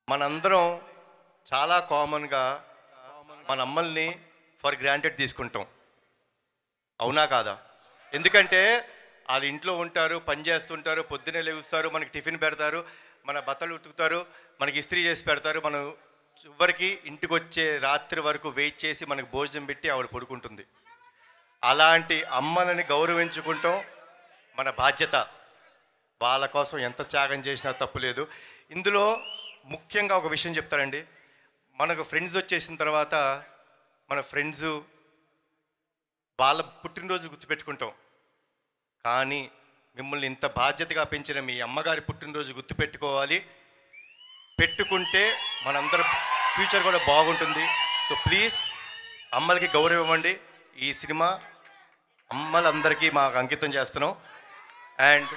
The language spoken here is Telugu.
మనందరం చాలా కామన్గా మన అమ్మల్ని ఫర్ గ్రాంటెడ్ తీసుకుంటాం. అవునా కాదా? ఎందుకంటే వాళ్ళు ఇంట్లో ఉంటారు, పని చేస్తుంటారు, పొద్దున్నే లేగుస్తారు, మనకి టిఫిన్ పెడతారు, మన బట్టలు ఉతుకుతారు, మనకి ఇస్త్రీ చేసి పెడతారు. మనం చివరికి ఇంటికి వచ్చే రాత్రి వరకు వెయిట్ చేసి మనకు భోజనం పెట్టి ఆవిడ పడుకుంటుంది. అలాంటి అమ్మలని గౌరవించుకుంటాం మన బాధ్యత. వాళ్ళ కోసం ఎంత త్యాగం చేసినా తప్పులేదు. ఇందులో ముఖ్యంగా ఒక విషయం చెప్తారండి. మనకు ఫ్రెండ్స్ వచ్చేసిన తర్వాత మన ఫ్రెండ్స్ వాళ్ళ పుట్టినరోజు గుర్తుపెట్టుకుంటాం. కానీ మిమ్మల్ని ఇంత బాధ్యతగా పెంచిన మీ అమ్మగారి పుట్టినరోజు గుర్తుపెట్టుకోవాలి. పెట్టుకుంటే మనందరం ఫ్యూచర్ కూడా బాగుంటుంది. సో ప్లీజ్ అమ్మలకి గౌరవం ఇవ్వండి. ఈ సినిమా అమ్మలందరికీ మాకు అంకితం చేస్తున్నాం. అండ్